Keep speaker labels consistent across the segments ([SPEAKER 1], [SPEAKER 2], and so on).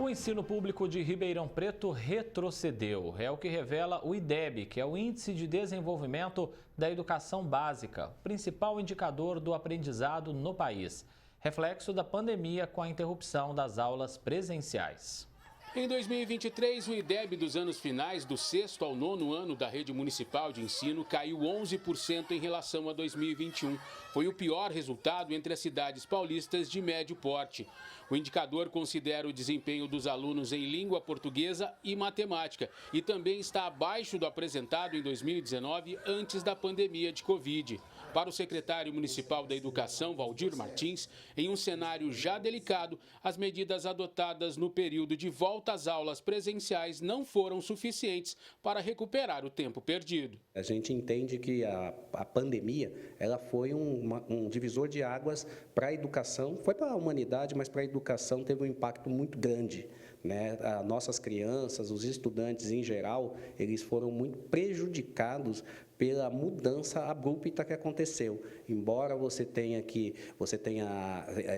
[SPEAKER 1] O ensino público de Ribeirão Preto retrocedeu. É o que revela o IDEB, que é o Índice de Desenvolvimento da Educação Básica, principal indicador do aprendizado no país. Reflexo da pandemia com a interrupção das aulas presenciais.
[SPEAKER 2] Em 2023, o IDEB dos anos finais, do 6º ao 9º ano da rede municipal de ensino, caiu 11% em relação a 2021. Foi o pior resultado entre as cidades paulistas de médio porte. O indicador considera o desempenho dos alunos em língua portuguesa e matemática e também está abaixo do apresentado em 2019, antes da pandemia de Covid. Para o secretário municipal da Educação, Valdir Martins, em um cenário já delicado, as medidas adotadas no período de volta às aulas presenciais não foram suficientes para recuperar o tempo perdido.
[SPEAKER 3] A gente entende que a pandemia ela foi um divisor de águas para a educação, foi para a humanidade, mas para a educação teve um impacto muito grande, né? As nossas crianças, os estudantes em geral, eles foram muito prejudicados pela mudança abrupta que aconteceu. Embora você tenha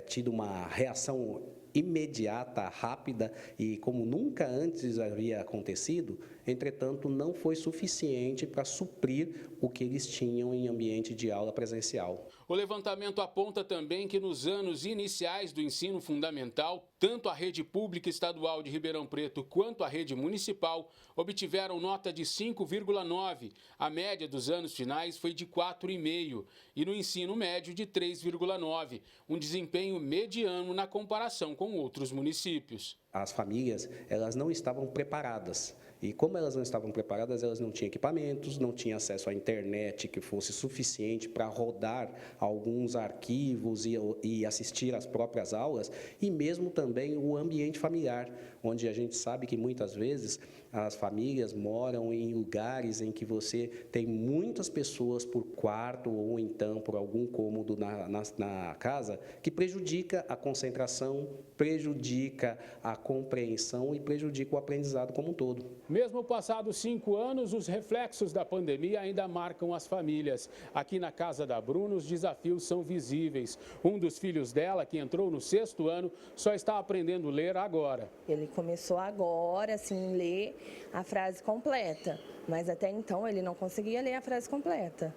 [SPEAKER 3] tido uma reação imediata, rápida e como nunca antes havia acontecido, entretanto, não foi suficiente para suprir o que eles tinham em ambiente de aula presencial.
[SPEAKER 2] O levantamento aponta também que nos anos iniciais do ensino fundamental, tanto a rede pública estadual de Ribeirão Preto quanto a rede municipal obtiveram nota de 5,9. A média dos anos finais foi de 4,5 e no ensino médio de 3,9, um desempenho mediano na comparação com outros municípios.
[SPEAKER 3] As famílias, elas não estavam preparadas. E como elas não estavam preparadas, elas não tinham equipamentos, não tinham acesso à internet que fosse suficiente para rodar alguns arquivos e assistir às próprias aulas, e mesmo também o ambiente familiar, onde a gente sabe que muitas vezes as famílias moram em lugares em que você tem muitas pessoas por quarto ou então por algum cômodo na casa, que prejudica a concentração, prejudica a compreensão e prejudica o aprendizado como um todo.
[SPEAKER 2] Mesmo passados 5 anos, os reflexos da pandemia ainda marcam as famílias. Aqui na casa da Bruna, os desafios são visíveis. Um dos filhos dela, que entrou no 6º ano, só está aprendendo a ler agora.
[SPEAKER 4] Ele começou agora, assim, ler a frase completa, mas até então ele não conseguia ler a frase completa.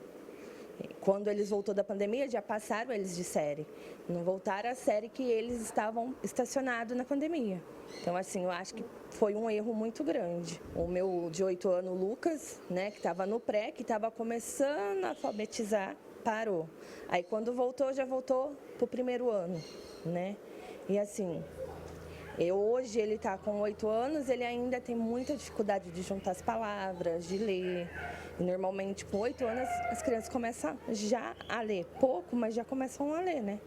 [SPEAKER 4] Quando eles voltou da pandemia, já passaram eles de série. Não voltaram à série que eles estavam estacionados na pandemia. Então, assim, eu acho que foi um erro muito grande. O meu de 8 anos, Lucas, né, que estava no pré, que estava começando a alfabetizar, parou. Aí, quando voltou, já voltou para o 1º ano, né? E, assim, hoje ele está com 8 anos, ele ainda tem muita dificuldade de juntar as palavras, de ler. E normalmente, com 8 anos, as crianças começam já a ler. Pouco, mas já começam a ler, né?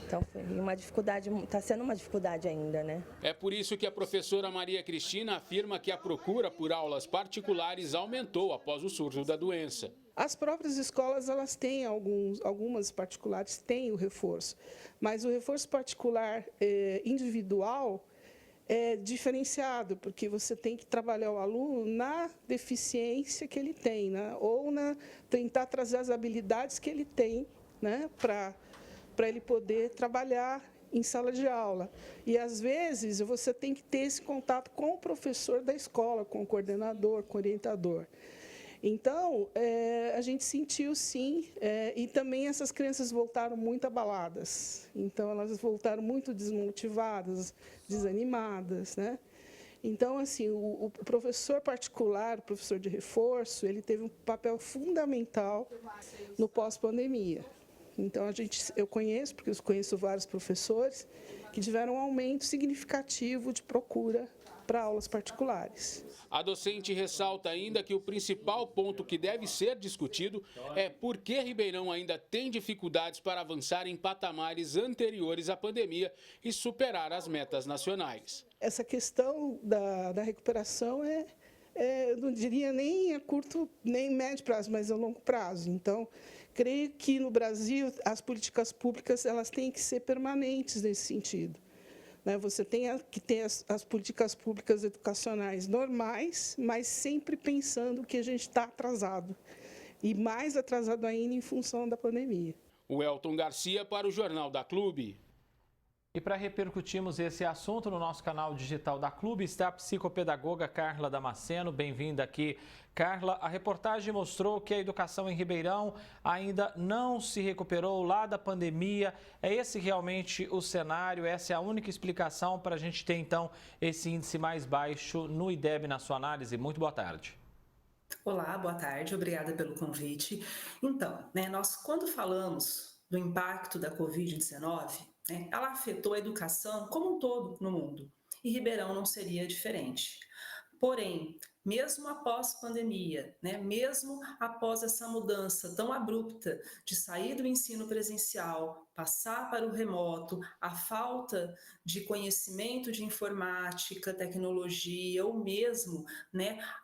[SPEAKER 4] Então, foi uma dificuldade, está sendo uma dificuldade ainda, né?
[SPEAKER 2] É por isso que a professora Maria Cristina afirma que a procura por aulas particulares aumentou após o surto da doença.
[SPEAKER 5] As próprias escolas, elas têm algumas particulares têm o reforço, mas o reforço particular individual é diferenciado, porque você tem que trabalhar o aluno na deficiência que ele tem, né? Ou tentar trazer as habilidades que ele tem, né? Para ele poder trabalhar em sala de aula. E, às vezes, você tem que ter esse contato com o professor da escola, com o coordenador, com o orientador. Então, a gente sentiu, sim, e também essas crianças voltaram muito abaladas. Então, elas voltaram muito desmotivadas, desanimadas, né? Então, assim, o professor particular, o professor de reforço, ele teve um papel fundamental no pós-pandemia. Então, eu conheço, porque eu conheço vários professores, que tiveram um aumento significativo de procura para aulas particulares.
[SPEAKER 2] A docente ressalta ainda que o principal ponto que deve ser discutido é por que Ribeirão ainda tem dificuldades para avançar em patamares anteriores à pandemia e superar as metas nacionais.
[SPEAKER 5] Essa questão da recuperação eu não diria nem a curto, nem médio prazo, mas a longo prazo. Então, creio que no Brasil as políticas públicas elas têm que ser permanentes nesse sentido. Você tem que ter as políticas públicas educacionais normais, mas sempre pensando que a gente está atrasado. E mais atrasado ainda em função da pandemia.
[SPEAKER 2] O Elton Garcia para o Jornal da Clube.
[SPEAKER 1] E para repercutirmos esse assunto no nosso canal digital da Clube está a psicopedagoga Carla Damasceno. Bem-vinda aqui, Carla. A reportagem mostrou que a educação em Ribeirão ainda não se recuperou lá da pandemia. É esse realmente o cenário? Essa é a única explicação para a gente ter, então, esse índice mais baixo no IDEB na sua análise? Muito boa tarde.
[SPEAKER 6] Olá, boa tarde. Obrigada pelo convite. Então, nós quando falamos do impacto da Covid-19, ela afetou a educação como um todo no mundo, e Ribeirão não seria diferente. Porém, mesmo após pandemia, mesmo após essa mudança tão abrupta de sair do ensino presencial, passar para o remoto, a falta de conhecimento de informática, tecnologia, ou mesmo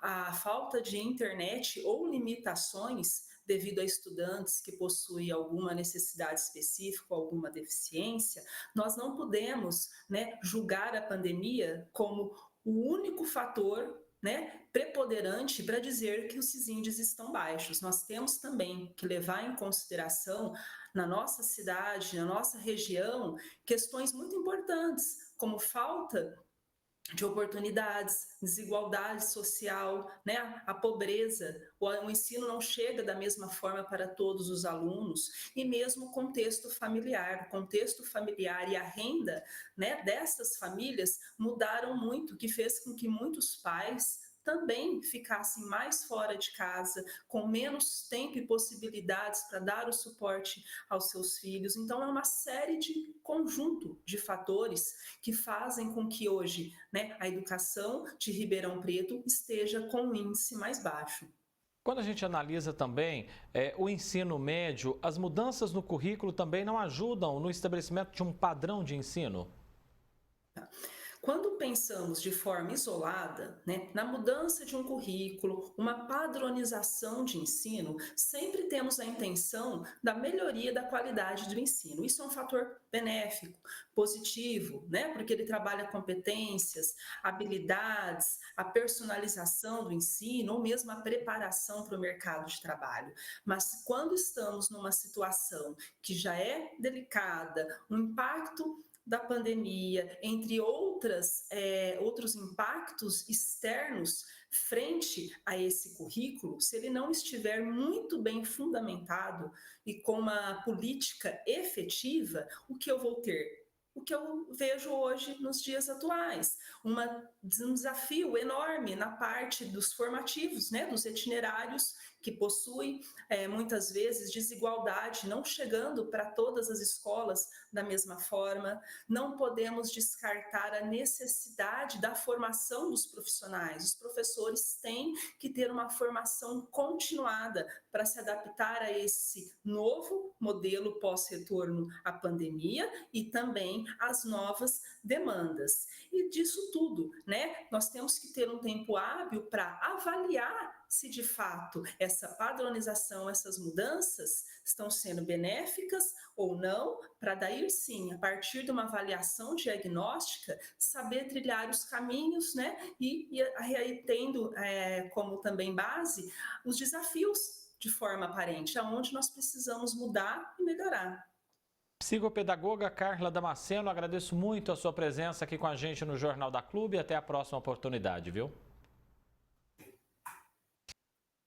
[SPEAKER 6] a falta de internet ou limitações devido a estudantes que possuem alguma necessidade específica, alguma deficiência, nós não podemos julgar a pandemia como o único fator preponderante para dizer que esses índices estão baixos. Nós temos também que levar em consideração, na nossa cidade, na nossa região, questões muito importantes, como falta de oportunidades, desigualdade social, a pobreza, o ensino não chega da mesma forma para todos os alunos, e mesmo o contexto familiar e a renda dessas famílias mudaram muito, que fez com que muitos pais também ficassem mais fora de casa, com menos tempo e possibilidades para dar o suporte aos seus filhos. Então, é uma série de conjunto de fatores que fazem com que hoje a educação de Ribeirão Preto esteja com um índice mais baixo.
[SPEAKER 1] Quando a gente analisa também o ensino médio, as mudanças no currículo também não ajudam no estabelecimento de um padrão de ensino?
[SPEAKER 6] Quando pensamos de forma isolada, na mudança de um currículo, uma padronização de ensino, sempre temos a intenção da melhoria da qualidade do ensino. Isso é um fator benéfico, positivo, porque ele trabalha competências, habilidades, a personalização do ensino ou mesmo a preparação para o mercado de trabalho. Mas quando estamos numa situação que já é delicada, um impacto da pandemia, entre outros impactos externos frente a esse currículo, se ele não estiver muito bem fundamentado e com uma política efetiva, o que eu vou ter? O que eu vejo hoje nos dias atuais, um desafio enorme na parte dos formativos, dos itinerários, que possuem muitas vezes desigualdade, não chegando para todas as escolas da mesma forma. Não podemos descartar a necessidade da formação dos profissionais. Os professores têm que ter uma formação continuada para se adaptar a esse novo modelo pós-retorno à pandemia e também às novas demandas. E disso tudo, nós temos que ter um tempo hábil para avaliar se de fato essa padronização, essas mudanças estão sendo benéficas ou não, para daí sim, a partir de uma avaliação diagnóstica, saber trilhar os caminhos, e tendo como também base os desafios de forma aparente, aonde nós precisamos mudar e melhorar.
[SPEAKER 1] Psicopedagoga Carla Damasceno, agradeço muito a sua presença aqui com a gente no Jornal da Clube. Até a próxima oportunidade, viu?